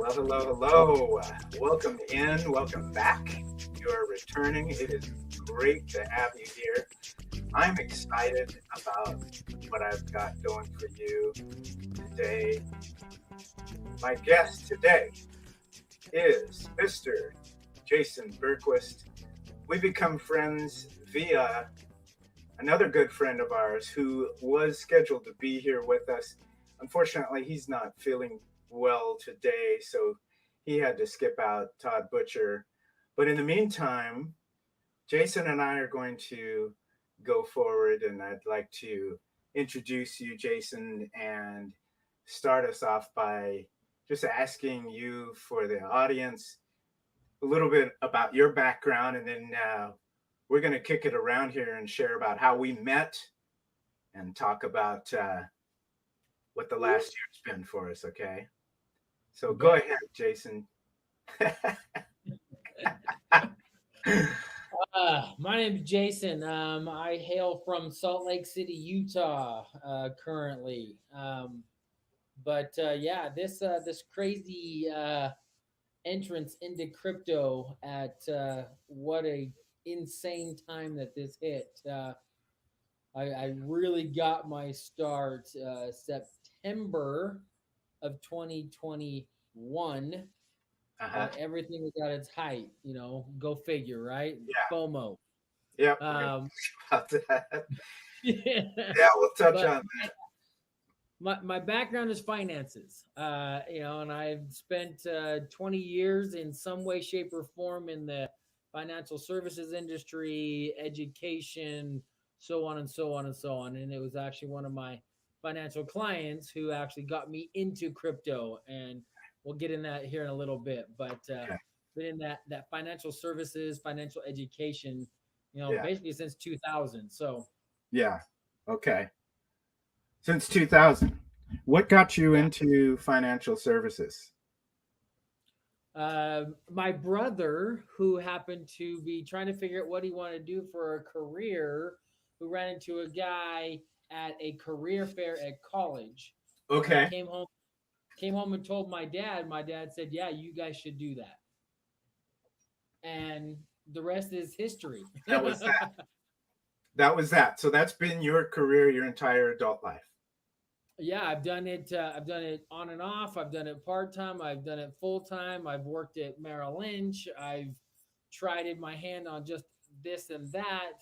Well, hello, hello. Welcome in, welcome back. You are returning. It is great to have you here. I'm excited about what I've got going for you today. My guest today is Mr. Jason Bergquist. We become friends via another good friend of ours who was scheduled to be here with us. Unfortunately, he's not feeling well today, so he had to skip out, Todd Butcher. But in the meantime, Jason and I are going to go forward, and I'd like to introduce you, Jason, and start us off by just asking you for the audience a little bit about your background, and then we're going to kick it around here and share about how we met and talk about what the last year's been for us, okay? So go ahead, Jason. My name is Jason. I hail from Salt Lake City, Utah, currently. This crazy entrance into crypto at what a insane time that this hit. I really got my start September of 2021. Uh-huh. Everything was at its height, go figure, right? Yeah. FOMO. Yeah. We're going to Um, talk about that. yeah, Yeah, we'll touch but on that. my background is finances, and I've spent 20 years in some way, shape, or form in the financial services industry, education, so on and so on and so on. And it was actually one of my financial clients who actually got me into crypto, and we'll get in that here in a little bit. But Okay. been in that financial services, financial education, Yeah. basically since 2000. So Yeah. Okay. Since 2000. What got you yeah. into financial services? My brother, who happened to be trying to figure out what he wanted to do for a career, who ran into a guy at a career fair at college, and Okay. came home and told my dad. My dad said, "Yeah, you guys should do that," and the rest is history. That was that. That was that. So that's been your career your entire adult life. Yeah, I've done it. I've done it on and off. I've done it part time. I've done it full time. I've worked at Merrill Lynch. I've tried it my hand on just this and that.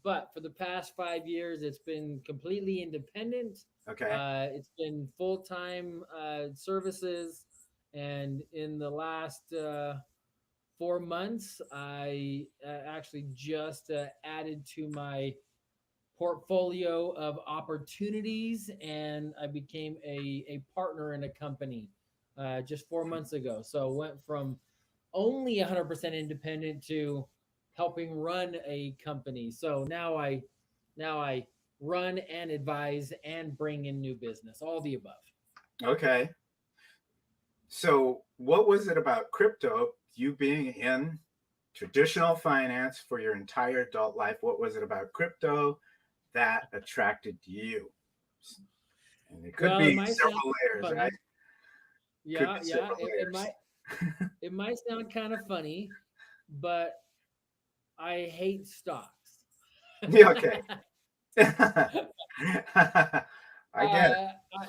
But for the past 5 years, it's been completely independent. Okay. It's been full time services, and in the last 4 months, I actually just added to my portfolio of opportunities, and I became a partner in a company just 4 months ago. So went from only 100% independent to helping run a company. So now I run and advise and bring in new business, all the above. Okay. So what was it about crypto, you being in traditional finance for your entire adult life? What was it about crypto that attracted you? And it could Well, it be might sound several layers, right? funny. Could Yeah, be yeah, several layers. it might sound kind of funny, but I hate stocks. Yeah, okay. I get it. Uh,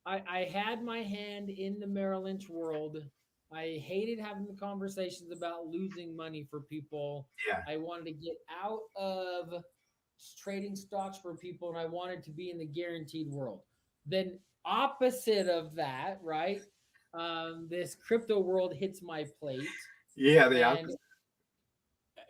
I had my hand in the Merrill Lynch world. I hated having the conversations about losing money for people. Yeah. I wanted to get out of trading stocks for people, and I wanted to be in the guaranteed world. Then, opposite of that, right? This crypto world hits my plate, Yeah, the and opposite.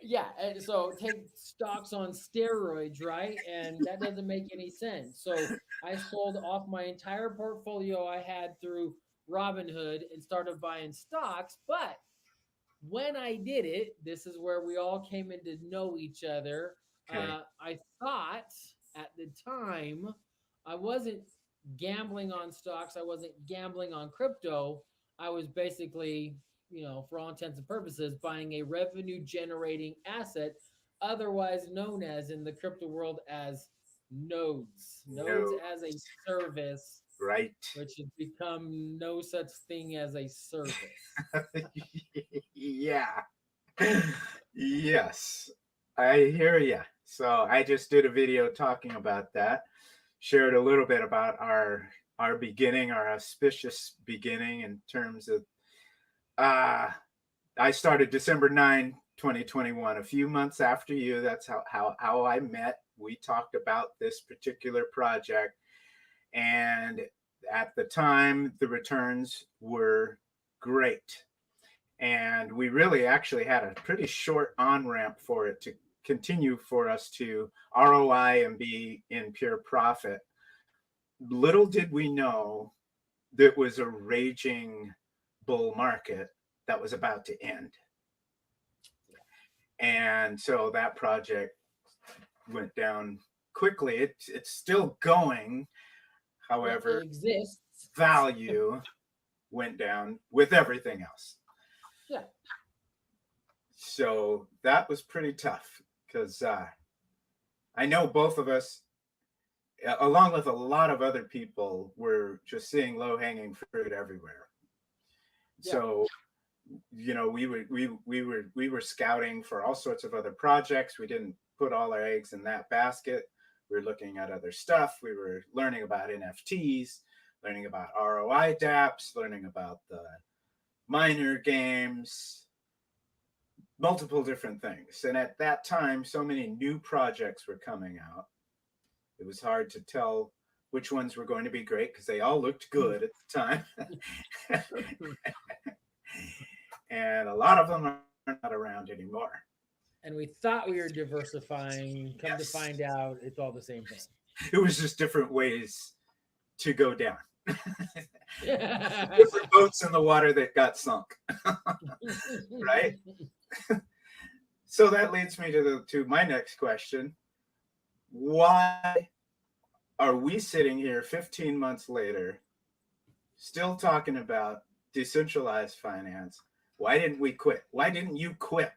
yeah, and so take stocks on steroids, right? And that doesn't make any sense. So I sold off my entire portfolio I had through Robinhood and started buying stocks. But when I did it, this is where we all came in to know each other. Okay. I thought at the time I wasn't gambling on stocks, I wasn't gambling on crypto. I was basically, for all intents and purposes, buying a revenue generating asset, otherwise known as in the crypto world as nodes. Nodes No. as a service. Right. which has become no such thing as a service. Yeah. Yes. I hear ya. So I just did a video talking about that. Shared a little bit about our beginning, our auspicious beginning in terms of uh I started December 9, 2021, a few months after you. That's how I met. We talked about this particular project. And at the time, the returns were great. And we really actually had a pretty short on ramp for it to continue for us to ROI and be in pure profit. Little did we know that was a raging bull market that was about to end. And so that project went down quickly. It's still going. Yeah, However, it exists. value went down with everything else. Yeah. So that was pretty tough because I know both of us, along with a lot of other people, were just seeing low hanging fruit everywhere. Yeah. So we were scouting for all sorts of other projects. We didn't put all our eggs in that basket. We were looking at other stuff. We were learning about NFTs, learning about ROI dApps, learning about the miner games, multiple different things. And at that time, so many new projects were coming out. It was hard to tell which ones were going to be great because they all looked good at the time. And a lot of them are not around anymore. And we thought we were diversifying. Come to Yes. find out, it's all the same thing. It was just different ways to go down. Yeah. Different boats in the water that got sunk. Right? So that leads me to my next question. Why are we sitting here 15 months later still talking about decentralized finance? Why didn't we quit? Why didn't you quit?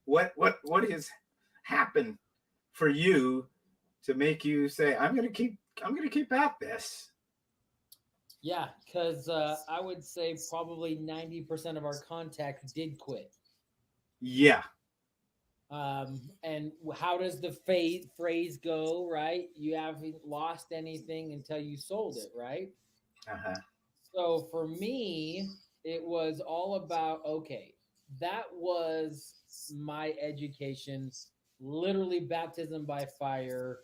What has happened for you to make you say I'm going to keep at this? Yeah, because I would say probably 90% of our contacts did quit. Yeah. And how does the phrase go, right? You haven't lost anything until you sold it, right? Uh-huh. So for me, it was all about okay, that was my education, literally baptism by fire.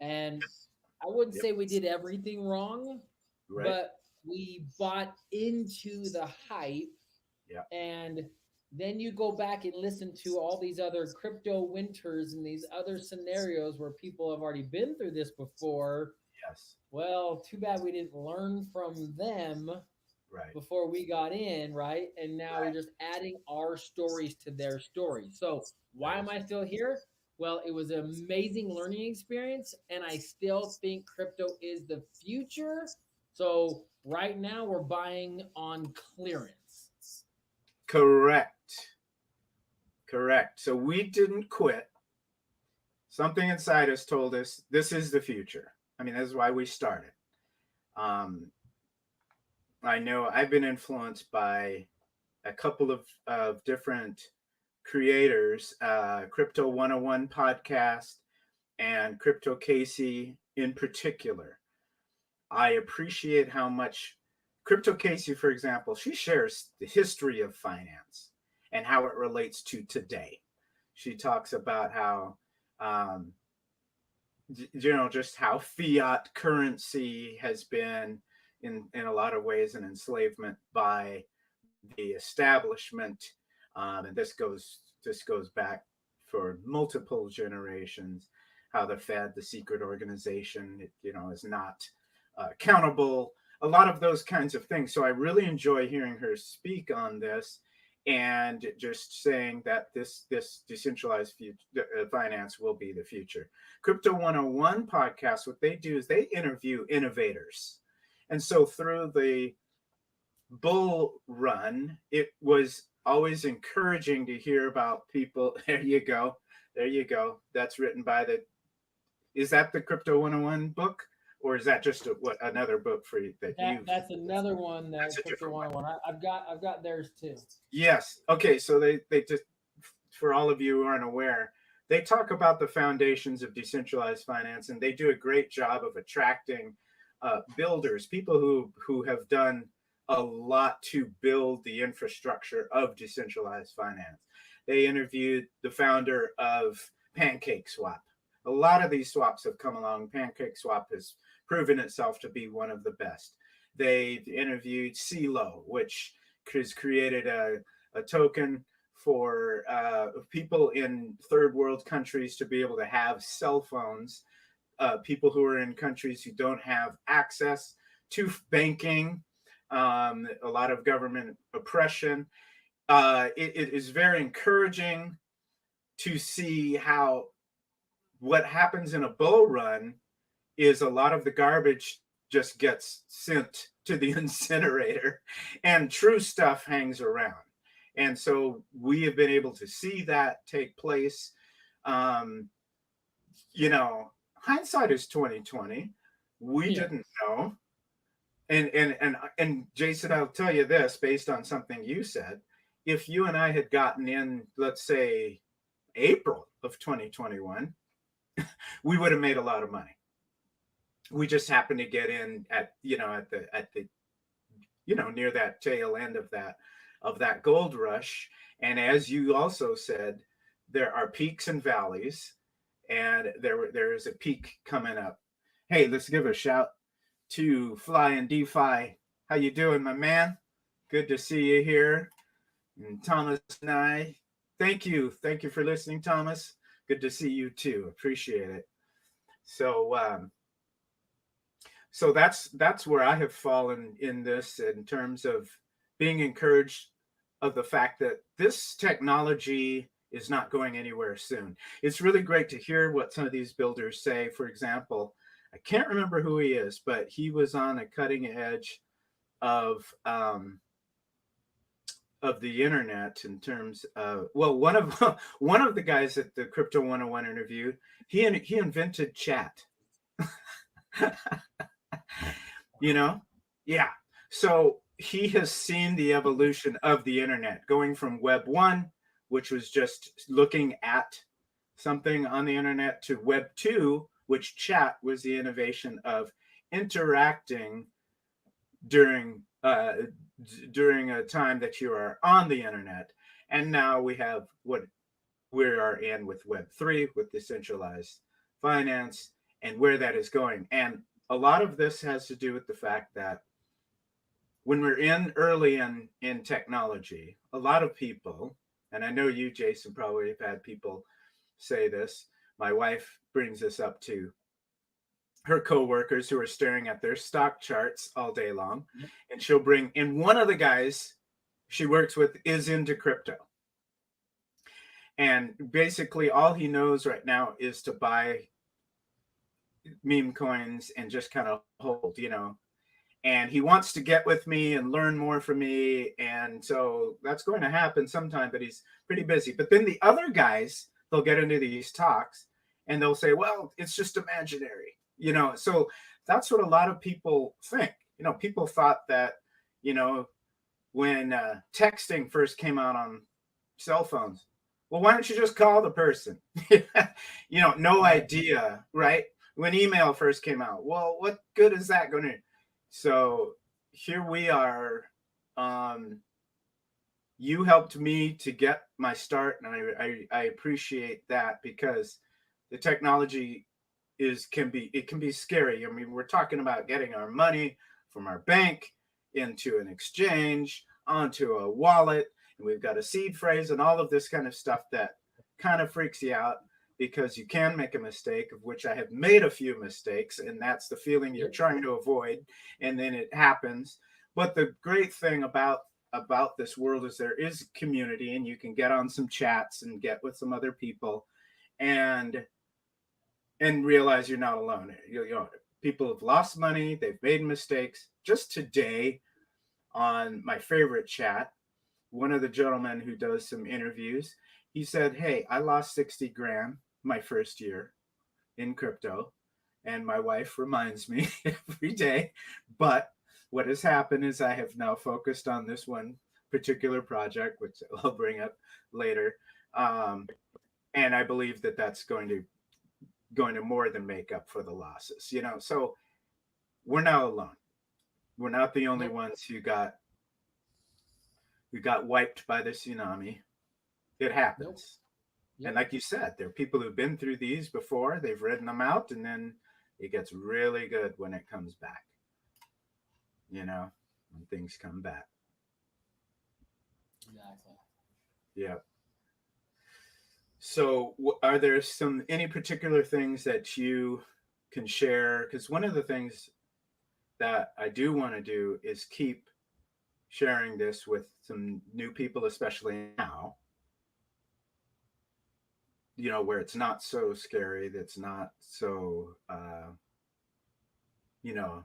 And I wouldn't Yep. say we did everything wrong, Right. but we bought into the hype. Yeah. And then you go back and listen to all these other crypto winters and these other scenarios where people have already been through this before. Yes. Well, too bad we didn't learn from them Right. before we got in, right? And now we're Right. just adding our stories to their stories. So, That why am is I still here? Well, it was an amazing learning experience, and I still think crypto is the future. So, right now, we're buying on clearance. correct. Correct. So we didn't quit. Something inside us told us this is the future. I mean, that's why we started. Um, I know I've been influenced by a couple of different creators, Crypto 101 podcast and Crypto Casey in particular. I appreciate how much Crypto Casey, for example, she shares the history of finance and how it relates to today. She talks about how, um, just how fiat currency has been in a lot of ways an enslavement by the establishment, and this goes back for multiple generations. How the Fed, the secret organization, is not accountable. A lot of those kinds of things. So I really enjoy hearing her speak on this, and just saying that this decentralized finance will be the future. Crypto 101 podcast, what they do is they interview innovators, and so through the bull run, it was always encouraging to hear about people. There you go. There you go. That's written by the, is that the Crypto 101 book? or is that just another book for you that you've? That's another one, That's that a Crypto different one. 101. I've got theirs too. Yes. Okay. So they just, for all of you who aren't aware, they talk about the foundations of decentralized finance, and they do a great job of attracting builders, people who have done a lot to build the infrastructure of decentralized finance. They interviewed the founder of Pancake Swap. A lot of these swaps have come along. Pancake Swap has proven itself to be one of the best. They interviewed CeeLo, which has created a token for people in third world countries to be able to have cell phones, people who are in countries who don't have access to banking, a lot of government oppression. It is very encouraging to see how what happens in a bull run is a lot of the garbage just gets sent to the incinerator and true stuff hangs around. And so we have been able to see that take place. Um, Hindsight is 2020. We Yeah. didn't know. And Jason, I'll tell you this based on something you said. If you and I had gotten in, let's say April of 2021, we would have made a lot of money. We just happened to get in at the near that tail end of that gold rush. And as you also said, there are peaks and valleys, and there is a peak coming up. Hey, let's give a shout to Fly and DeFi. How you doing, my man? Good to see you here. And Thomas and I, thank you for listening, Thomas. Good to see you too. Appreciate it. So so that's where I have fallen in this, in terms of being encouraged of the fact that this technology is not going anywhere soon. It's really great to hear what some of these builders say. For example, I can't remember who he is, but he was on a cutting edge of the internet in terms of, well, one of the guys at the Crypto 101 interview, he invented chat. you know yeah, so he has seen the evolution of the internet going from web 1, which was just looking at something on the internet, to web 2, which chat was the innovation of interacting during during a time that you are on the internet. And now we have what we are in with web 3, with decentralized finance, and where that is going. And a lot of this has to do with the fact that when we're in early in technology, a lot of people, and I know you, Jason, probably have had people say this. My wife brings this up to her coworkers who are staring at their stock charts all day long, Yep. and she'll bring in, one of the guys she works with is into crypto, and basically all he knows right now is to buy meme coins and just kind of hold. And he wants to get with me and learn more from me. And so that's going to happen sometime, but he's pretty busy. But then the other guys, they'll get into these talks and they'll say, well, it's just imaginary. So that's what a lot of people think. People thought that, when texting first came out on cell phones, well, why don't you just call the person? No idea, right? When email first came out, well, what good is that going to? So here we are. You helped me to get my start, and I appreciate that, because the technology can be scary. I mean, we're talking about getting our money from our bank into an exchange, onto a wallet, and we've got a seed phrase and all of this kind of stuff that kind of freaks you out, because you can make a mistake, of which I have made a few mistakes, and that's the feeling you're trying to avoid, and then it happens. But the great thing about this world is there is community, and you can get on some chats and get with some other people, and realize you're not alone. People have lost money, they've made mistakes. Just today, on my favorite chat, one of the gentlemen who does some interviews, he said, hey, I lost 60 grand my first year in crypto, and my wife reminds me every day. But what has happened is I have now focused on this one particular project, which I'll bring up later. Um, and I believe that that's going to more than make up for the losses. So we're not alone. We're not the only Nope. ones who got wiped by the tsunami. It Nope. happens. And Yep. like you said, there are people who've been through these before, they've ridden them out, and then it gets really good when it comes back, when things come back. Exactly. Yeah. So, are there any particular things that you can share? Because one of the things that I do want to do is keep sharing this with some new people, especially now, where it's not so scary, that's not so, you know,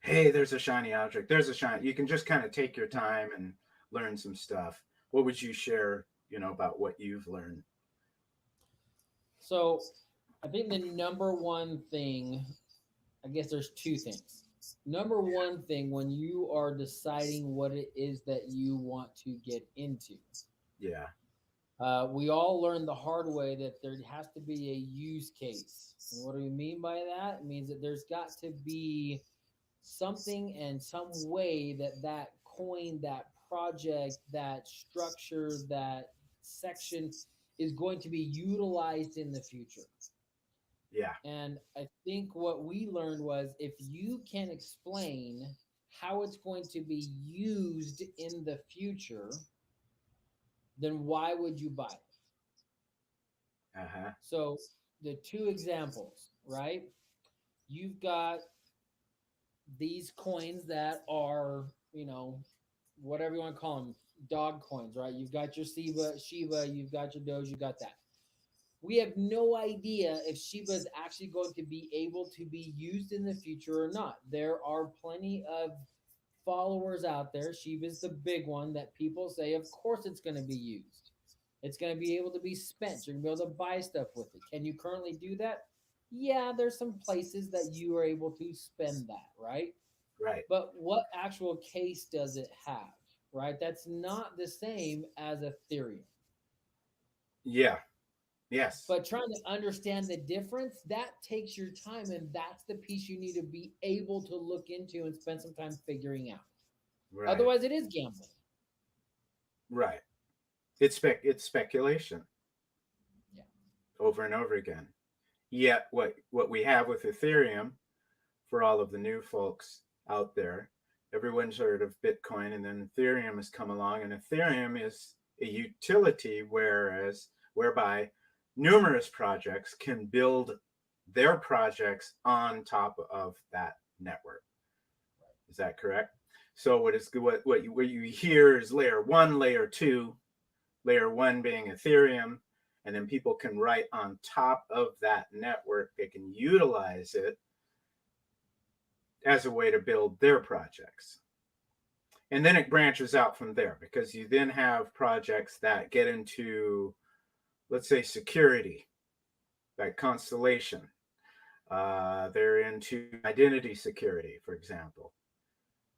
hey, there's a shiny object, there's a shiny. You can just kind of take your time and learn some stuff. What would you share, about what you've learned? So I think the number one thing, I guess there's two things. Number one thing, when you are deciding what it is that you want to get into, Yeah. we all learned the hard way that there has to be a use case. And what do we mean by that? It means that there's got to be something and some way that that coin, that project, that structure, that section is going to be utilized in the future. Yeah. And I think what we learned was if you can explain how it's going to be used in the future, then why would you buy it? Uh-huh. So, the two examples, right? You've got these coins that are, whatever you want to call them, dog coins, right? You've got your Shiba, you've got your Doge, you got that. We have no idea if Shiba is actually going to be able to be used in the future or not. There are plenty of followers out there. Shiba is the big one that people say, of course, it's going to be used. It's going to be able to be spent. You're going to be able to buy stuff with it. Can you currently do that? Yeah, there's some places that you are able to spend that, right? Right. But what actual case does it have, right? That's not the same as Ethereum. Yeah. Yes. But trying to understand the difference, that takes your time. And that's the piece you need to be able to look into and spend some time figuring out. Right. Otherwise, it is gambling. Right. It's speculation Yeah. over and over again. Yet what we have with Ethereum, for all of the new folks out there, everyone's heard of Bitcoin, and then Ethereum has come along, and Ethereum is a utility, whereby numerous projects can build their projects on top of that network. Is that correct? So what you hear is layer one, layer two, layer one being Ethereum, and then people can write on top of that network. They can utilize it as a way to build their projects. And then it branches out from there because you then have projects that get into, let's say, security, like Constellation. They're into identity security, for example,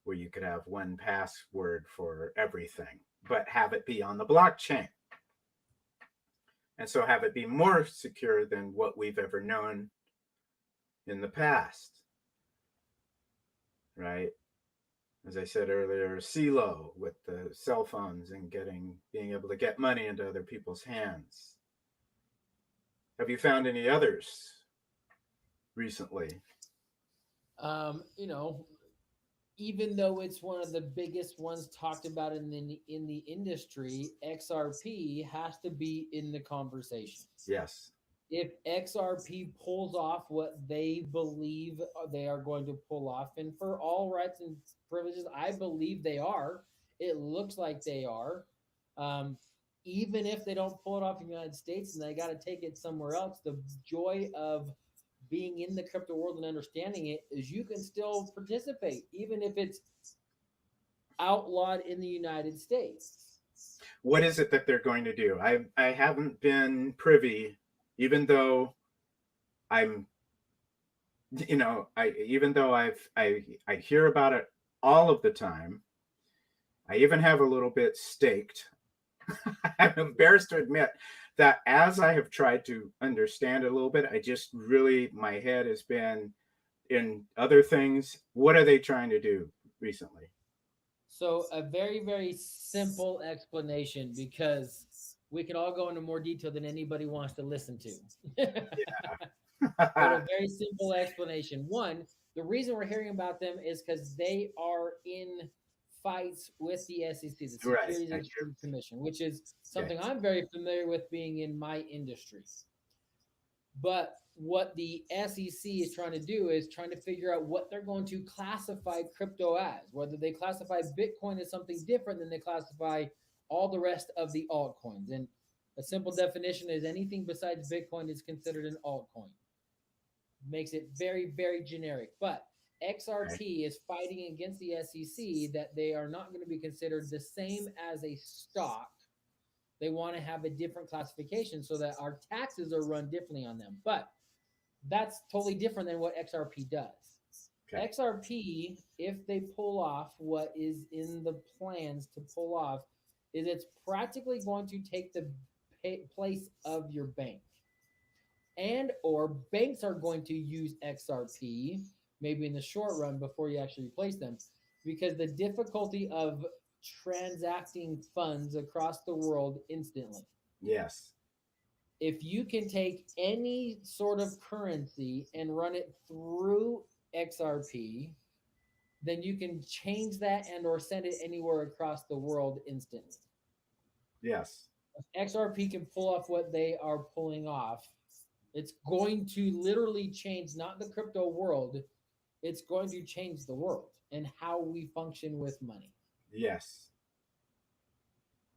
where you could have one password for everything, but have it be on the blockchain. And so have it be more secure than what we've ever known in the past, right? As I said earlier, CeeLo with the cell phones and being able to get money into other people's hands. Have you found any others recently? Um, you know, Even though it's one of the biggest ones talked about in the industry, XRP has to be in the conversation. Yes. If XRP pulls off what they believe they are going to pull off, and for all rights and privileges, I believe they are. It looks like they are. Um, Even if they don't pull it off in the United States and they got to take it somewhere else, the joy of being in the crypto world and understanding it is you can still participate, even if it's outlawed in the United States. What is it that they're going to do? I haven't been privy, even though I'm I even though I hear about it all of the time, I even have a little bit staked. I'm embarrassed to admit that as I have tried to understand it a little bit, I just really, my head has been in other things. What are they trying to do recently? So, a very, very simple explanation because we can all go into more detail than anybody wants to listen to. But a very simple explanation. One, the reason we're hearing about them is because they are in fights with the SEC, the Right. Securities I and hear. Exchange Commission, which is Okay. something I'm very familiar with being in my industry. But what the SEC is trying to do is trying to figure out what they're going to classify crypto as, whether they classify Bitcoin as something different than they classify all the rest of the altcoins. And a simple definition is anything besides Bitcoin is considered an altcoin. Makes it very, very generic. But Okay. XRP is fighting against the SEC that they are not going to be considered the same as a stock. They want to have a different classification so that our taxes are run differently on them. But that's totally different than what XRP does. Okay. XRP, if they pull off what is in the plans to pull off, is it's practically going to take the place of your bank, and or banks are going to use XRP maybe in the short run before you actually replace them, because the difficulty of transacting funds across the world instantly. Yes. If you can take any sort of currency and run it through XRP, then you can change that and or send it anywhere across the world instantly. Yes. If XRP can pull off what they are pulling off, it's going to literally change not the crypto world, it's going to change the world and how we function with money. Yes.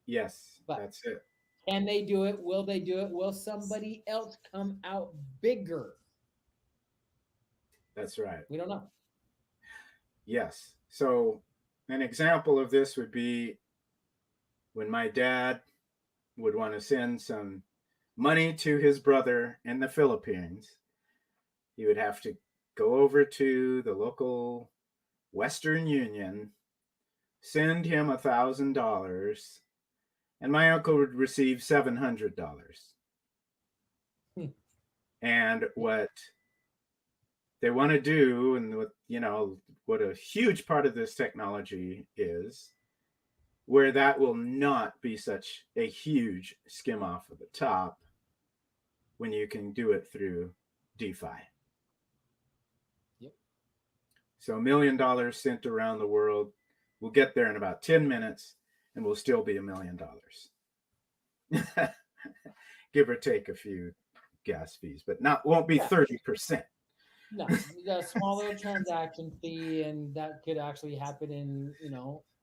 Yes. But That's it. can they do it? Will they do it? Will somebody else come out bigger? That's right. We don't know. Yes. So, an example of this would be when my dad would want to send some money to his brother in the Philippines. He would have to go over to the local Western Union, send him $1,000, and my uncle would receive $700. And what they want to do, and what a huge part of this technology is, where that will not be such a huge skim off of the top when you can do it through DeFi. Yep. So $1 million sent around the world, we'll get there in about 10 minutes and we'll still be $1 million. Give or take a few gas fees, but not won't be Yeah. 30%. No, you got a small little transaction fee, and that could actually happen in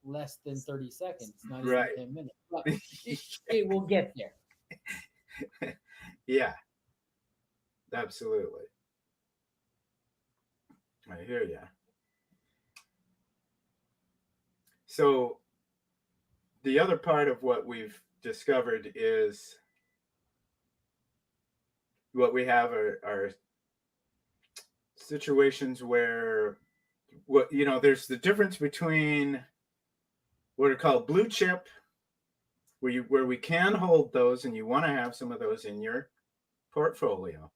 less than 30 seconds, not even Right. 10 minutes. But it will get there. Yeah, absolutely. I hear you. So the other part of what we've discovered is what we have are situations where there's the difference between what are called blue chip, where we can hold those and you want to have some of those in your portfolio,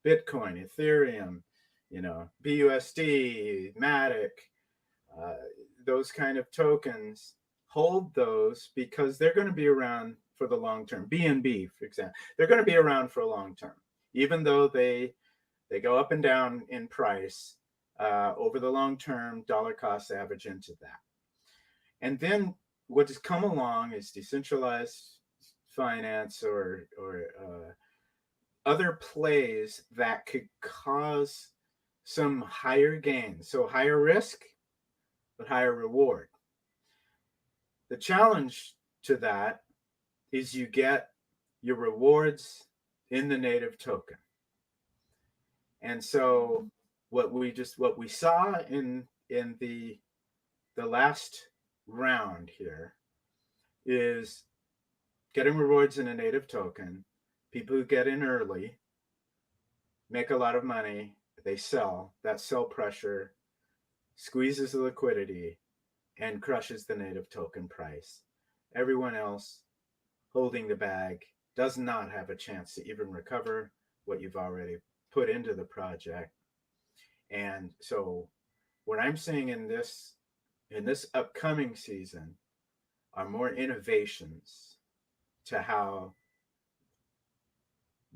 Bitcoin, Ethereum, BUSD, Matic, uh, those kind of tokens. Hold those because they're going to be around for the long term. BNB, for example, they're going to be around for a long term, even though they go up and down in price over the long term. Dollar cost average into that, and then what has come along is decentralized finance or other plays that could cause some higher gains, so higher risk but higher reward. The challenge to that is you get your rewards in the native token. And so what we saw in the last round here is getting rewards in a native token. People who get in early make a lot of money. they sell, that sell pressure squeezes the liquidity and crushes the native token price. Everyone else holding the bag does not have a chance to even recover what you've already put into the project. And so what I'm seeing in this upcoming season are more innovations to how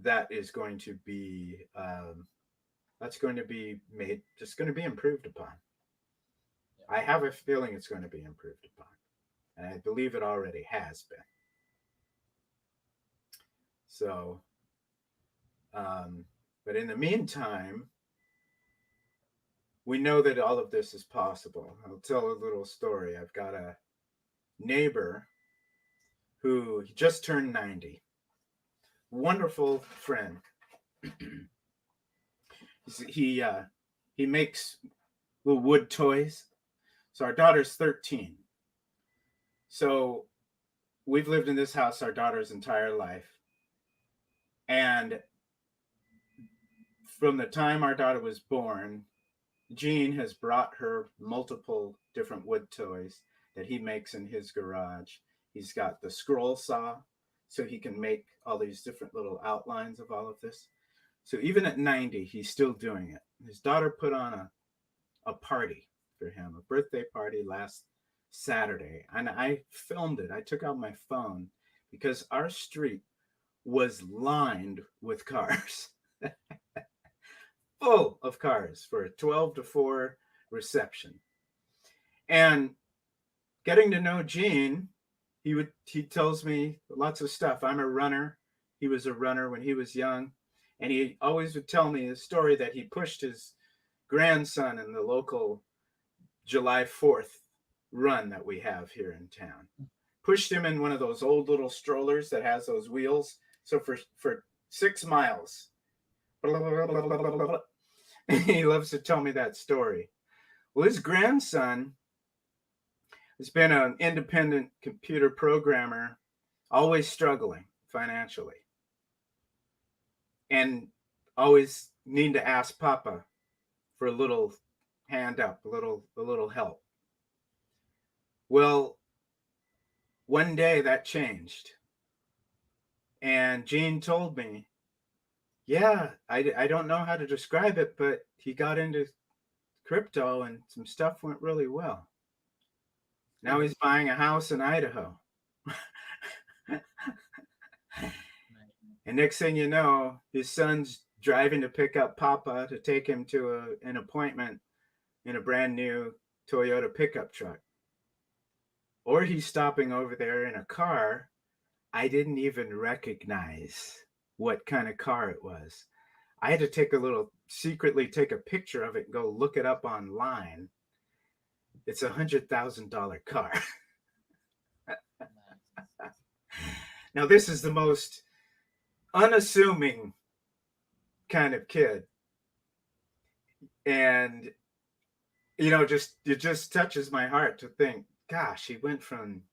that is going to be that's going to be made, just going to be improved upon. I have a feeling it's going to be improved upon, and I believe it already has been. So, um, but in the meantime, we know that all of this is possible. I'll tell a little story. I've got a neighbor who just turned 90. Wonderful friend. he he makes little wood toys. So our daughter's 13. So we've lived in this house our daughter's entire life. And from the time our daughter was born, Gene has brought her multiple different wood toys that he makes in his garage. He's got the scroll saw, so he can make all these different little outlines of all of this. So even at 90, he's still doing it. His daughter put on a party for him, a birthday party last Saturday. And I filmed it. I took out my phone because our street was lined with cars, full of cars for a 12 to 4 reception. And getting to know Gene, he tells me lots of stuff. I'm a runner. He was a runner when he was young. And he always would tell me a story that he pushed his grandson in the local July 4th run that we have here in town. Pushed him in one of those old little strollers that has those wheels. So for 6 miles, he loves to tell me that story. Well, his grandson has been an independent computer programmer, always struggling financially, and always needing to ask Papa for a little hand up, a little help. Well, one day that changed. And Gene told me, yeah, I don't know how to describe it, but he got into crypto and some stuff went really well. Now he's buying a house in Idaho. And next thing you know, his son's driving to pick up Papa to take him to an appointment in a brand new Toyota pickup truck. Or he's stopping over there in a car I didn't even recognize what kind of car it was. I had to secretly take a picture of it and go look it up online. It's $100,000 car. Now, this is the most unassuming kind of kid. And, it just touches my heart to think, gosh, he went from,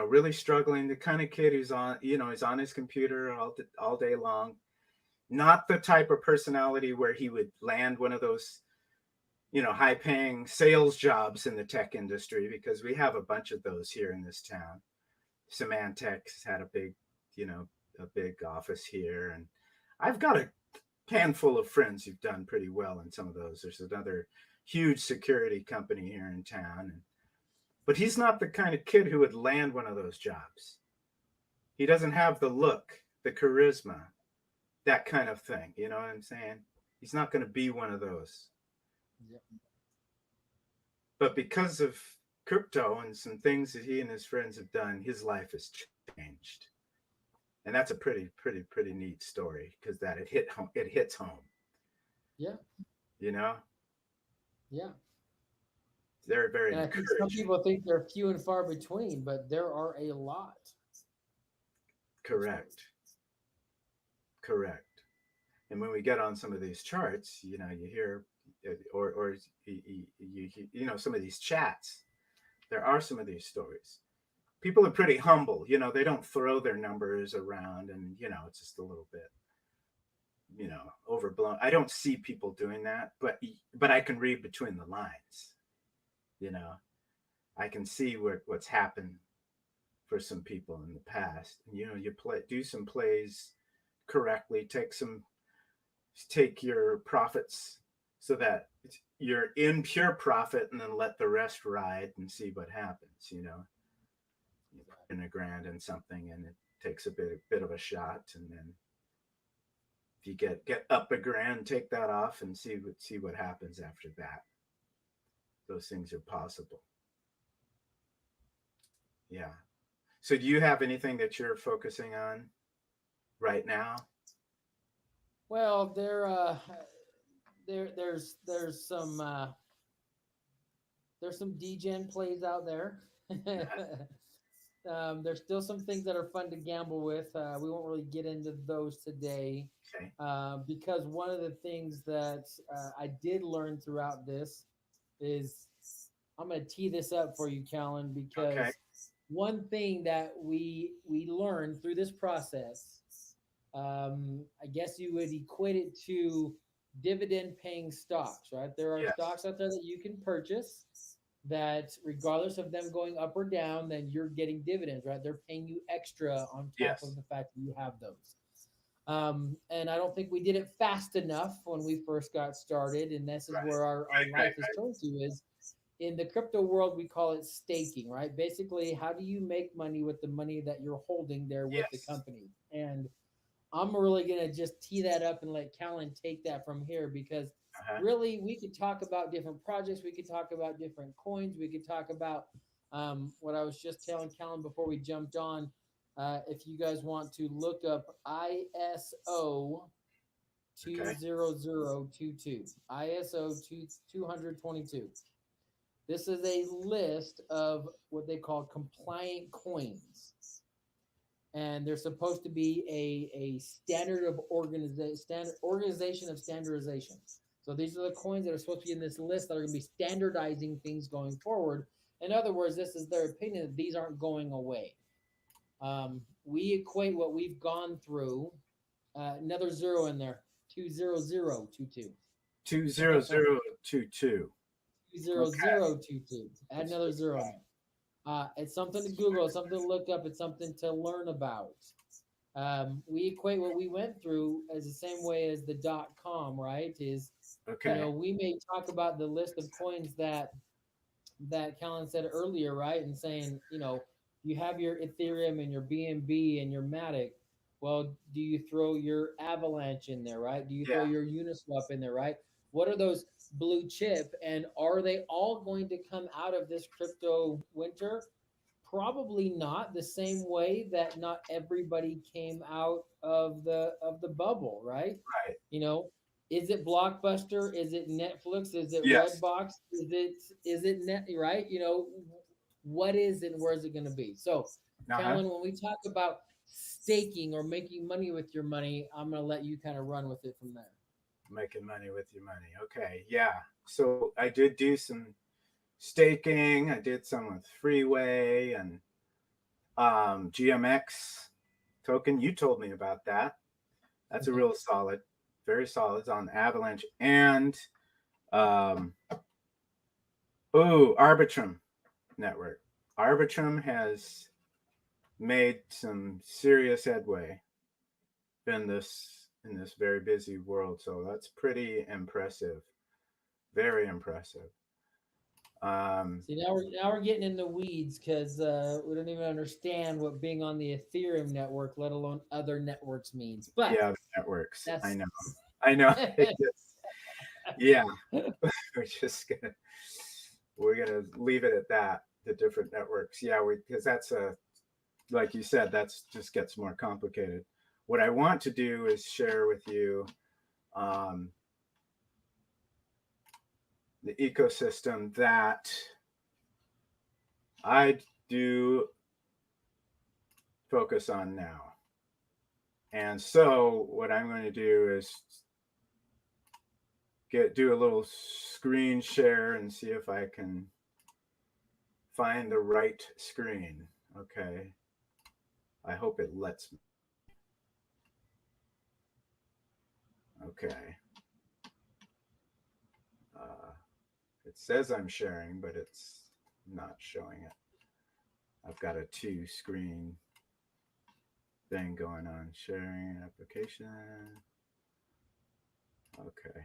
really struggling, the kind of kid who's on, he's on his computer all day long. Not the type of personality where he would land one of those, high paying sales jobs in the tech industry, because we have a bunch of those here in this town. Symantec's had a big office here. And I've got a handful of friends who've done pretty well in some of those. There's another huge security company here in town. But he's not the kind of kid who would land one of those jobs. He doesn't have the look, the charisma, that kind of thing. You know what I'm saying? He's not going to be one of those. Yep. But because of crypto and some things that he and his friends have done, his life has changed. And that's a pretty neat story, because that it hits home. Yeah. Yeah. They're very and I think some people think they're few and far between, but there are a lot. Correct. And when we get on some of these charts, you hear, or some of these chats, there are some of these stories. People are pretty humble. They don't throw their numbers around, and it's just a little bit. overblown. I don't see people doing that, but I can read between the lines. You know, I can see what's happened for some people in the past. You do some plays correctly, take your profits so that you're in pure profit, and then let the rest ride and see what happens. You put in a grand in something, and it takes a bit of a shot, and then if you get up a grand, take that off and see what happens after that. Those things are possible. Yeah. So do you have anything that you're focusing on right now? Well, there's some degen plays out there. There's still some things that are fun to gamble with. We won't really get into those today, Okay. because one of the things that I did learn throughout this is, I'm going to tee this up for you, Callan, Okay. because one thing that we learned through this process, I guess you would equate it to dividend paying stocks, right? There are Yes. stocks out there that you can purchase that, regardless of them going up or down, then you're getting dividends, right? They're paying you extra on top of Yes. the fact that you have those. And I don't think we did it fast enough when we first got started. And this is Right. where our Right. Right. life has turned to, is in the crypto world, we call it staking, right? Basically, how do you make money with the money that you're holding there with the Yes. company? And I'm really going to just tee that up and let Callan take that from here, because Uh-huh. really we could talk about different projects. We could talk about different coins. We could talk about what I was just telling Callan before we jumped on. If you guys want to look up ISO Okay. 20022, ISO 222. This is a list of what they call compliant coins, and they're supposed to be a standard of organization of standardization. So these are the coins that are supposed to be in this list that are going to be standardizing things going forward. In other words, this is their opinion that these aren't going away. We equate what we've gone through. Another zero in there, 20022. 20022. Okay. 20022. Add Let's another look zero in at there. It's something to Google, something to look up, it's something to learn about. We equate what we went through as the same way as the .com, right? Is, that. Okay. we may talk about the list of coins that Callan said earlier, right? And saying, you have your Ethereum and your BNB and your Matic. Well, do you throw your Avalanche in there, right? Do you throw Yeah. your Uniswap in there, right? What are those blue chip, and are they all going to come out of this crypto winter? Probably not the same way that not everybody came out of the bubble, right? Right. You know, is it Blockbuster? Is it Netflix? Is it Yes. Redbox? Is it net, right? What is it and where is it going to be? So, Uh-huh. Callan, when we talk about staking or making money with your money, I'm going to let you kind of run with it from there. Making money with your money. Okay. Yeah. So I did do some staking. I did some with Freeway and GMX token. You told me about that. That's a real solid, very solid. It's on Avalanche and um, Arbitrum network. Arbitrum has made some serious headway in this very busy world. So that's pretty impressive. Very impressive. See, now we're getting in the weeds, because we don't even understand what being on the Ethereum network, let alone other networks, means. But Yeah, the networks. I that's know. I know. Yeah, we're gonna leave it at that. The different networks. Yeah, because that's like you said, that's just gets more complicated. What I want to do is share with you um, the ecosystem that I do focus on now. And so what I'm going to do is do a little screen share and see if I can find the right screen. Okay. I hope it lets me. Okay. Uh, it says I'm sharing, but it's not showing it. I've got a 2-screen thing going on. Sharing application. Okay.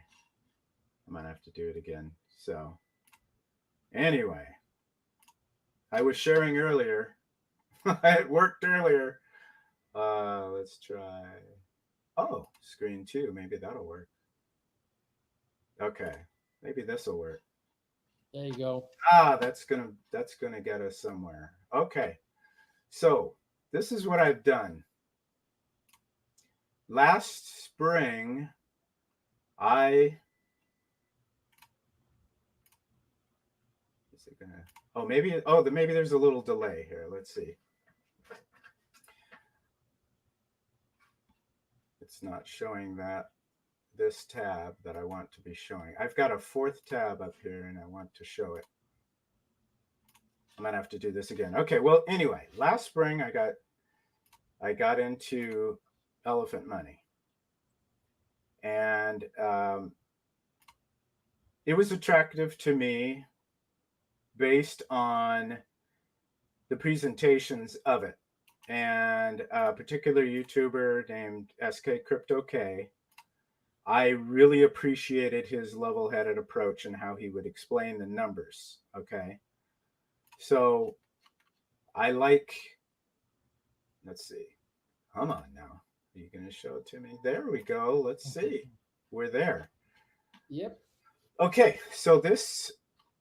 I might have to do it again. So, anyway, I was sharing earlier. It worked earlier. Let's try. Oh, screen 2. Maybe that'll work. Okay. Maybe this will work. There you go. That's gonna get us somewhere. Okay. So this is what I've done. Last spring, I is it gonna? Oh, maybe. Oh, maybe there's a little delay here. Let's see. It's not showing that this tab that I want to be showing. I've got a 4th tab up here, and I want to show it. I might have to do this again. Okay. Well, anyway, last spring I got into elephant money, and it was attractive to me based on the presentations of it. And a particular YouTuber named SK Crypto K, I really appreciated his level headed approach and how he would explain the numbers. Okay. So I like, let's see. Come on now. Are you going to show it to me? There we go. Let's see. We're there. Yep. Okay. So this,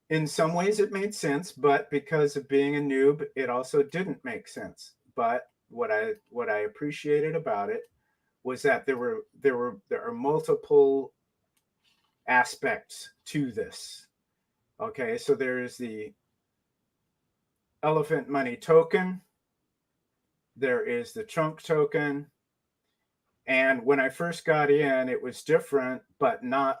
in some ways, it made sense, but because of being a noob, it also didn't make sense. But what I appreciated about it was that there are multiple aspects to this. Okay, so there is the elephant money token, there is the trunk token, and when I first got in, it was different, but not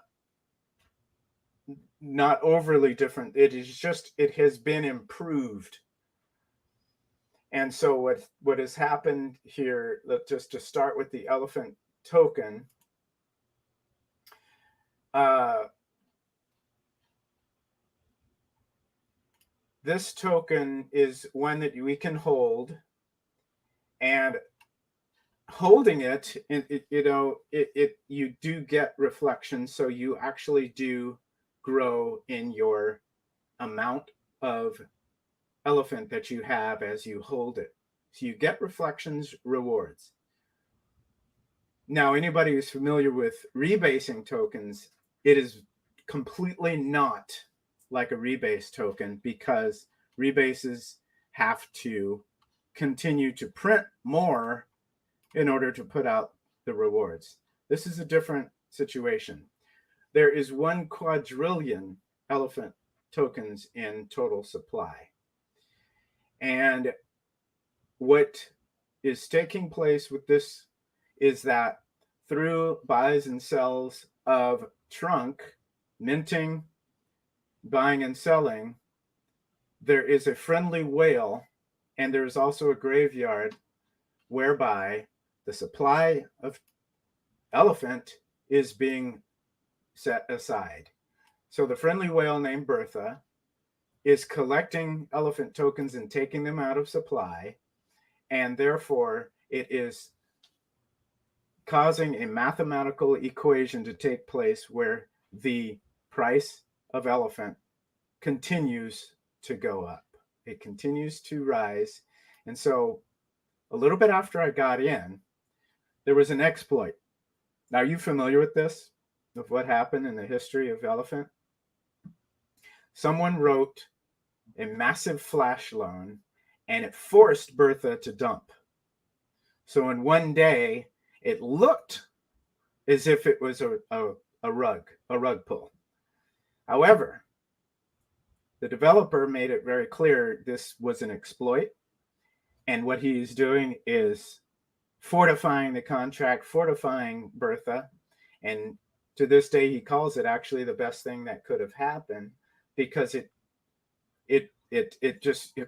overly different. It has been improved. And so what has happened here, just to start with the elephant token, this token is one that we can hold, and holding it, you do get reflection, so you actually do grow in your amount of elephant that you have as you hold it. So you get reflections, rewards. Now, anybody who's familiar with rebasing tokens, it is completely not like a rebase token, because rebases have to continue to print more in order to put out the rewards. This is a different situation. There is 1 quadrillion elephant tokens in total supply. And what is taking place with this is that through buys and sells of trunk, minting, buying and selling, there is a friendly whale, and there is also a graveyard whereby the supply of elephant is being set aside. So the friendly whale named Bertha is collecting elephant tokens and taking them out of supply, and therefore it is causing a mathematical equation to take place where the price of elephant continues to go up. It continues to rise. And so a little bit after I got in, there was an exploit. Now, are you familiar with this, of what happened in the history of elephant? Someone wrote a massive flash loan, and it forced Bertha to dump. So in one day, it looked as if it was a rug pull. However, the developer made it very clear this was an exploit, and what he's doing is fortifying the contract, fortifying Bertha, and to this day he calls it actually the best thing that could have happened, because it just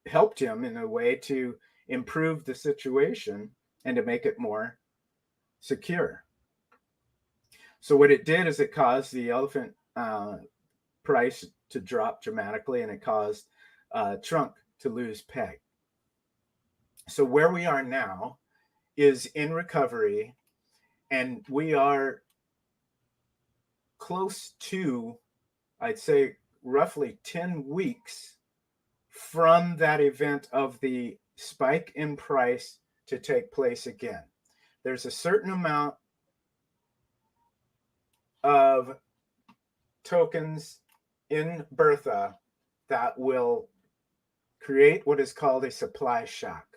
helped him in a way to improve the situation and to make it more secure. So what it did is it caused the elephant price to drop dramatically, and it caused trunk to lose peg. So where we are now is in recovery, and we are close to, I'd say, roughly 10 weeks from that event of the spike in price to take place again. There's a certain amount of tokens in Bertha that will create what is called a supply shock.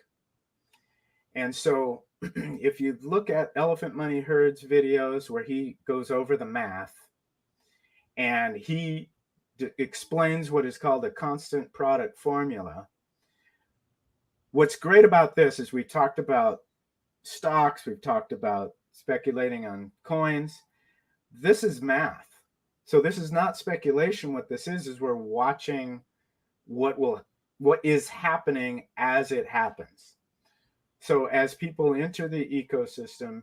And so if you look at Elephant Money Herd's videos where he goes over the math and he explains what is called a constant product formula, what's great about this is we talked about stocks, we've talked about speculating on coins. This is math. So this is not speculation. What this is we're watching what is happening as it happens. So as people enter the ecosystem,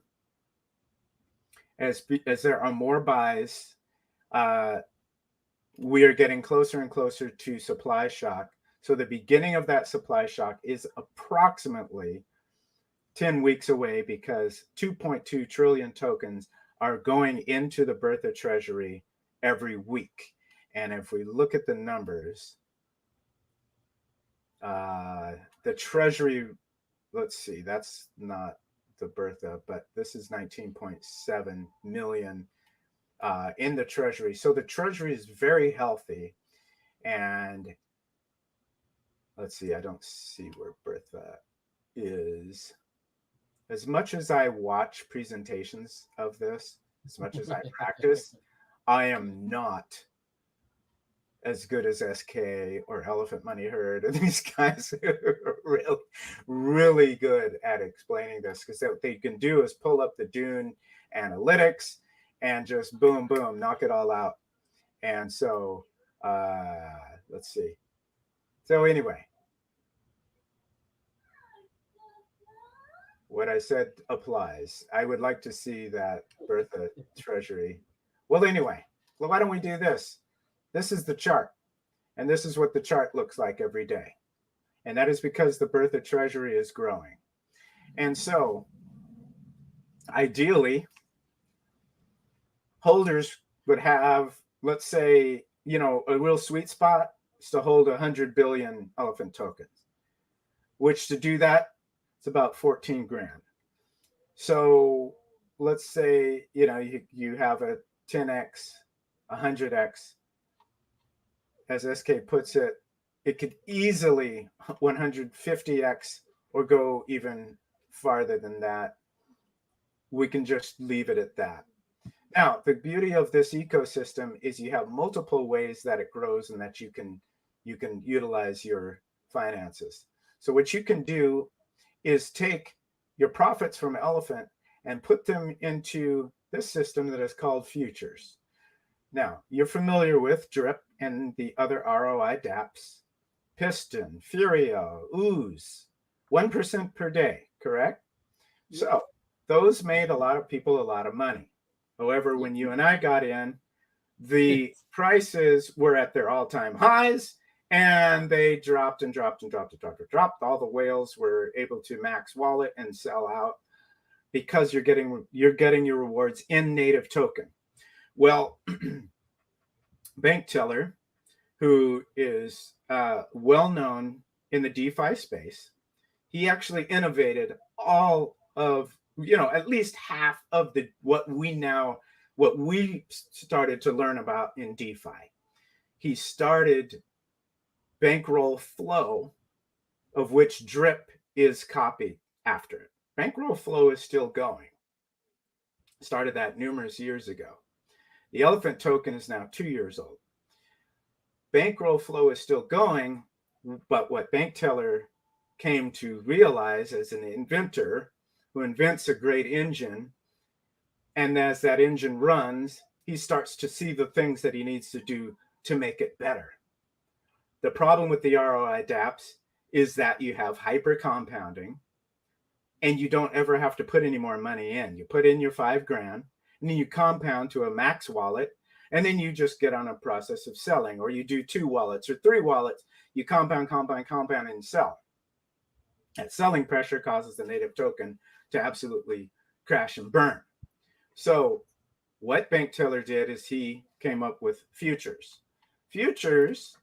as there are more buys, we are getting closer and closer to supply shock. So the beginning of that supply shock is approximately 10 weeks away, because 2.2 trillion tokens are going into the Bertha Treasury every week. And if we look at the numbers, the Treasury, let's see, that's not the Bertha, but this is 19.7 million in the Treasury. So the Treasury is very healthy. And let's see, I don't see where Bertha is. As much as I watch presentations of this, as much as I practice, I am not as good as SK or Elephant Money Herd. And these guys are really, really good at explaining this, because what they can do is pull up the Dune analytics and just boom, boom, knock it all out. And so let's see. So anyway, what I said applies. I would like to see that Bertha Treasury. Well, anyway, well, why don't we do this? This is the chart, and this is what the chart looks like every day. And that is because the Bertha Treasury is growing. And so, ideally, holders would have, let's say, a real sweet spot is to hold 100 billion elephant tokens, which to do that, it's about 14 grand. So let's say, you have a 10x, 100x, as SK puts it, it could easily 150x or go even farther than that. We can just leave it at that. Now, the beauty of this ecosystem is you have multiple ways that it grows and that you can utilize your finances. So what you can do is take your profits from Elephant and put them into this system that is called futures. Now, you're familiar with DRIP and the other ROI dApps, Piston, Furio, Ooze, 1% per day, correct? Yep. So those made a lot of people a lot of money. However, when you and I got in, the prices were at their all-time highs, and they dropped and dropped and dropped and dropped and dropped. All the whales were able to max wallet and sell out because you're getting your rewards in native token. Well, Bank Teller, who is well known in the DeFi space, he actually innovated all of, at least half of what we started to learn about in DeFi. He started Bankroll Flow, of which DRIP is copied after it. Bankroll Flow is still going. Started that numerous years ago. The Elephant token is now 2 years old. Bankroll Flow is still going, but what Bank Teller came to realize as an inventor who invents a great engine, and as that engine runs, he starts to see the things that he needs to do to make it better. The problem with the ROI dApps is that you have hyper compounding, and you don't ever have to put any more money in. You put in your $5 grand, and then you compound to a max wallet, and then you just get on a process of selling, or you do 2 wallets or 3 wallets. You compound, compound, compound, and sell. That selling pressure causes the native token to absolutely crash and burn. So what Bank Teller did is he came up with futures. Futures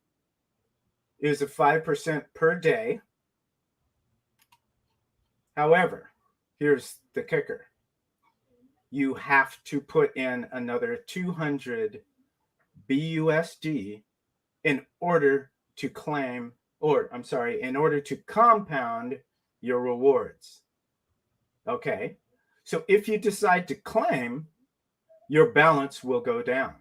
is a 5% per day. However, here's the kicker. You have to put in another 200 BUSD in order to claim, or I'm sorry, in order to compound your rewards. Okay. So if you decide to claim, your balance will go down.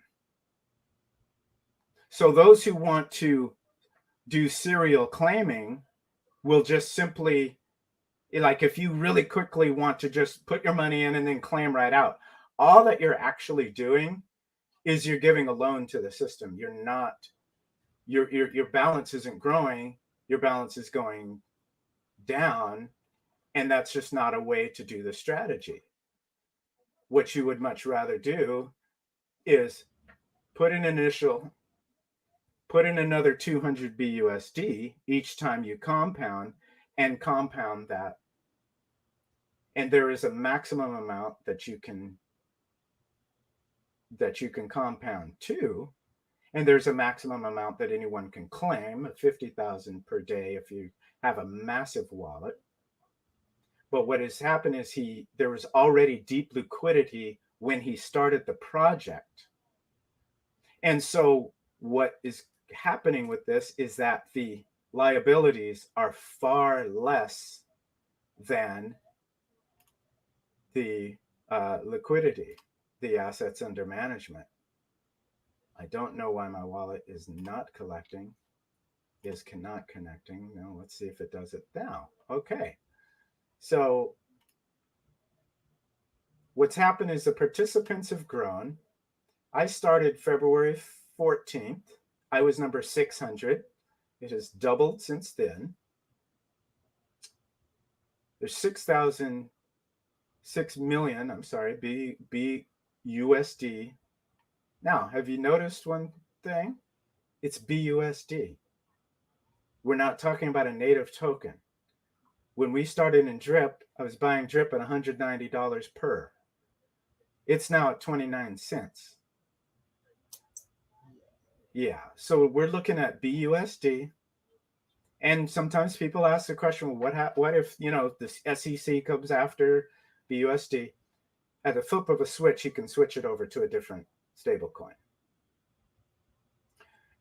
So those who want to do serial claiming will just simply, like, if you really quickly want to just put your money in and then claim right out, all that you're actually doing is you're giving a loan to the system. You're not, your balance isn't growing, your balance is going down, and that's just not a way to do the strategy. What you would much rather do is put an initial, put in another 200 BUSD each time you compound, and compound that. And there is a maximum amount that you can compound to, and there's a maximum amount that anyone can claim, 50,000 per day if you have a massive wallet. But what has happened is there was already deep liquidity when he started the project. And so what is happening with this is that the liabilities are far less than the liquidity, the assets under management. I don't know why my wallet is not collecting, is cannot connecting. No, let's see if it does it now. Okay. So what's happened is the participants have grown. I started February 14th. I was number 600. It has doubled since then. There's 6 million, I'm sorry, BUSD. Now, have you noticed one thing? It's BUSD. We're not talking about a native token. When we started in Drip, I was buying Drip at $190 per. It's now at 29 cents. Yeah, so we're looking at BUSD. And sometimes people ask the question, well, what if, the SEC comes after BUSD? At the flip of a switch, you can switch it over to a different stable coin.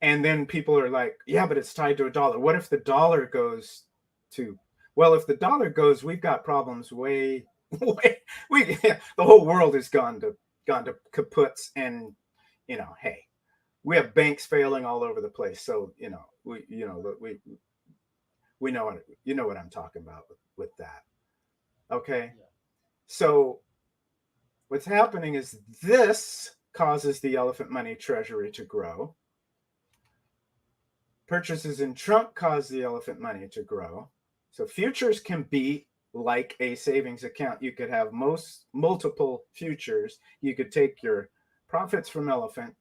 And then people are like, yeah, but it's tied to a dollar. What if the dollar goes to, well, if the dollar goes, we've got problems way, the whole world has gone to kaputs, and, hey, we have banks failing all over the place. So, we know what I'm talking about with that. Okay. Yeah. So what's happening is this causes the elephant money treasury to grow. Purchases in trunk cause the elephant money to grow. So futures can be like a savings account. You could have multiple futures. You could take your profits from elephant,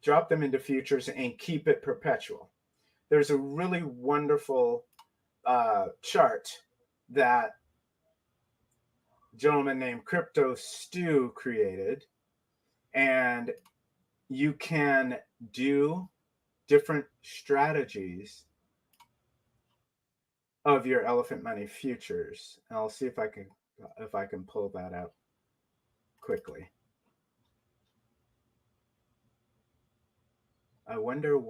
drop them into futures, and keep it perpetual. There's a really wonderful chart that a gentleman named Crypto Stew created, and you can do different strategies of your elephant money futures. And I'll see if I can pull that out quickly. I wonder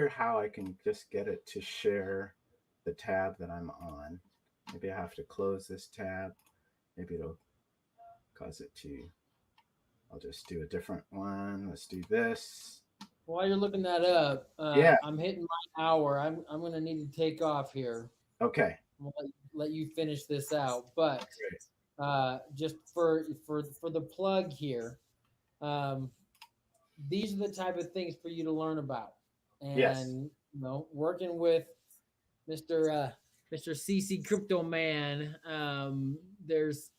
how I can just get it to share the tab that I'm on. Maybe I have to close this tab. Maybe it'll cause it to, I'll just do a different one. Let's do this. While you're looking that up, Yeah. I'm hitting my hour. I'm going to need to take off here. Okay. I'm going to let you finish this out. But just for the plug here, um, these are the type of things for you to learn about. Yes. And working with Mr. CC Crypto Man, there's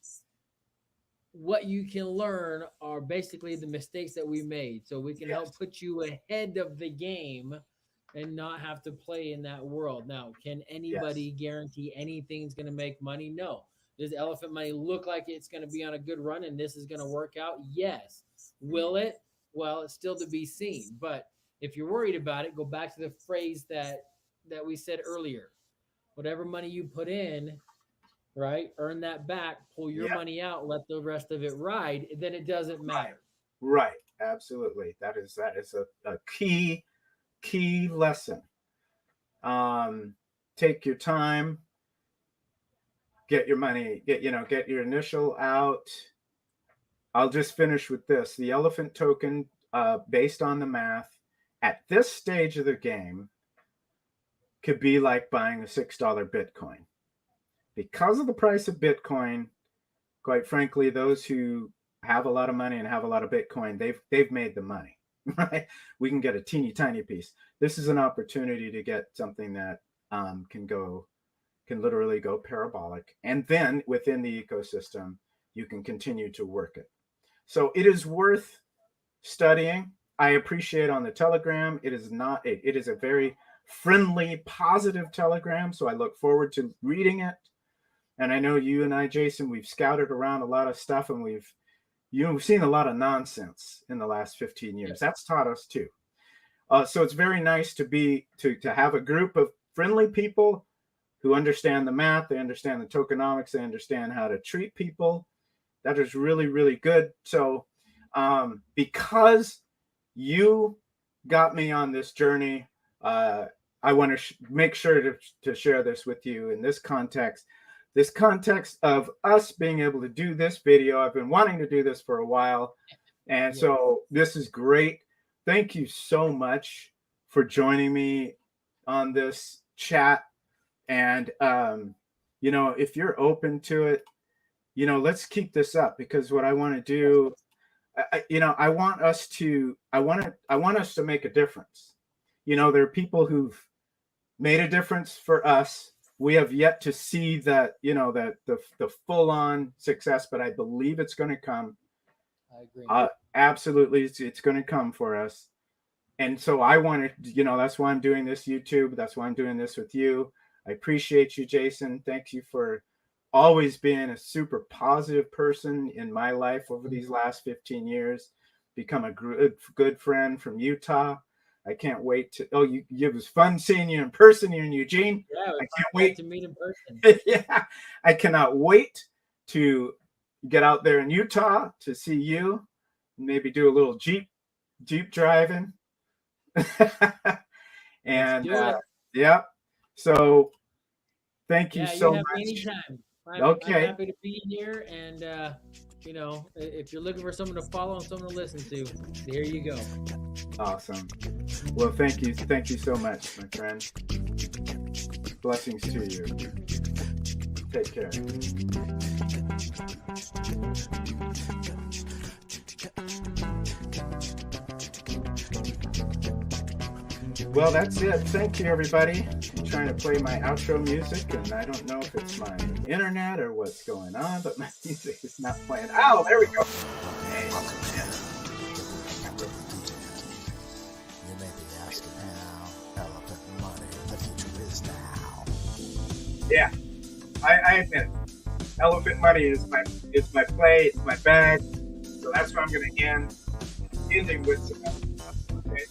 what you can learn are basically the mistakes that we made. So we can help Yes. put you ahead of the game and not have to play in that world. Now, can Yes. anybody guarantee anything's going to make money? No. Does elephant money look like it's going to be on a good run and this is going to work out? Yes. Will Mhm. it? Well, it's still to be seen. But if you're worried about it, go back to the phrase that we said earlier. Whatever money you put in, right? Earn that back, pull your Yeah. money out, let the rest of it ride, then it doesn't Right. matter. Right. Absolutely. That is a key lesson. Um, take your time, get your money, get your initial out. I'll just finish with this. The elephant token, based on the math, at this stage of the game, could be like buying a $6 Bitcoin. Because of the price of Bitcoin, quite frankly, those who have a lot of money and have a lot of Bitcoin, they've made the money, right? We can get a teeny tiny piece. This is an opportunity to get something that can literally go parabolic, and then within the ecosystem, you can continue to work it. So it is worth studying. I appreciate on the Telegram. It is not. It is a very friendly, positive Telegram. So I look forward to reading it. And I know you and I, Jason, we've scouted around a lot of stuff, and you've seen a lot of nonsense in the last 15 years. Yes. That's taught us too. So it's very nice to have a group of friendly people who understand the math, they understand the tokenomics, they understand how to treat people. That is really, really good. So because you got me on this journey, I want to make sure to share this with you in this context of us being able to do this video. I've been wanting to do this for a while. And Yes. so this is great. Thank you so much for joining me on this chat. And, if you're open to it, let's keep this up, because what I want to do, I want us to make a difference. There are people who've made a difference for us. We have yet to see that, that the full on success, but I believe it's going to come. I agree. Absolutely. It's going to come for us. And so I want to, that's why I'm doing this YouTube. That's why I'm doing this with you. I appreciate you, Jason. Thank you for always being a super positive person in my life over these last 15 years. Become a good friend from Utah. I can't wait to. Oh, it was fun seeing you in person here in Eugene. Yeah, I it can't great wait to meet in person. Yeah, I cannot wait to get out there in Utah to see you. Maybe do a little Jeep driving. Let's And do it. yeah, so thank you Yeah, you so have me much. anytime. I'm Okay, happy to be here, and if you're looking for someone to follow and someone to listen to, there you go. awesome. Well, thank you so much, my friend. Blessings to you. Take care. Well, that's it. Thank you, everybody. I'm trying to play my outro music, and I don't know if it's my internet or what's going on, but my music is not playing. Oh, there we go. Hey. You may be asking how elephant money, the future is now. Yeah, I admit, elephant money is my play, it's my bag. So that's where I'm going to ending with some. Okay.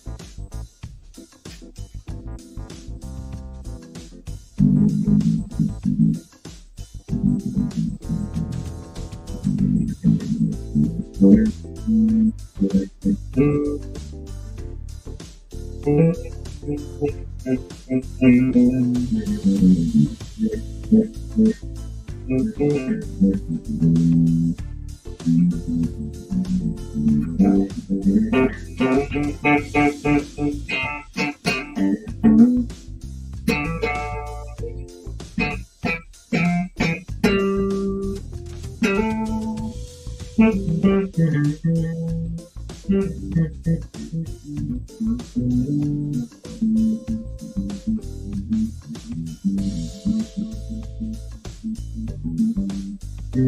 Yeah.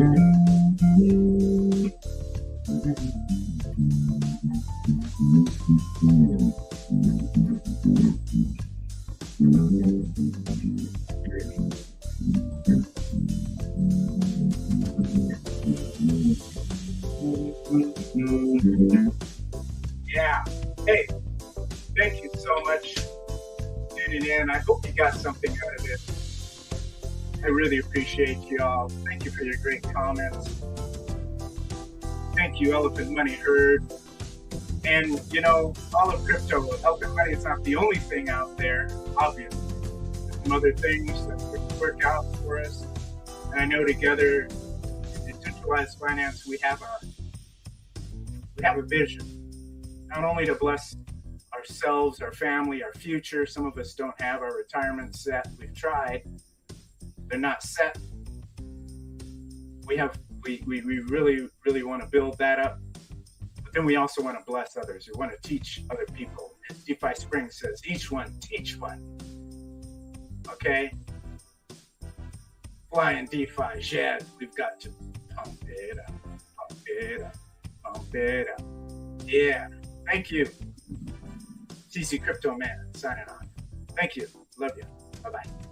Hey, thank you so much for tuning in. I hope you got something out of this. I really appreciate you all. Thank you for your great comments. Thank you, Elephant Money Herd. And, you know, all of crypto, Elephant Money is not the only thing out there, obviously. There's some other things that work out for us. And I know together, in Decentralized Finance, we have a vision. Not only to bless ourselves, our family, our future. Some of us don't have our retirement set. We've tried. They're not set. We really, really want to build that up. But then we also want to bless others. We want to teach other people. As DeFi Spring says, each one, teach one. Okay? Flying DeFi, Jed, we've got to pump it up, pump it up, pump it up. Yeah. Thank you. CC Cryptoman signing on. Thank you. Love you. Bye-bye.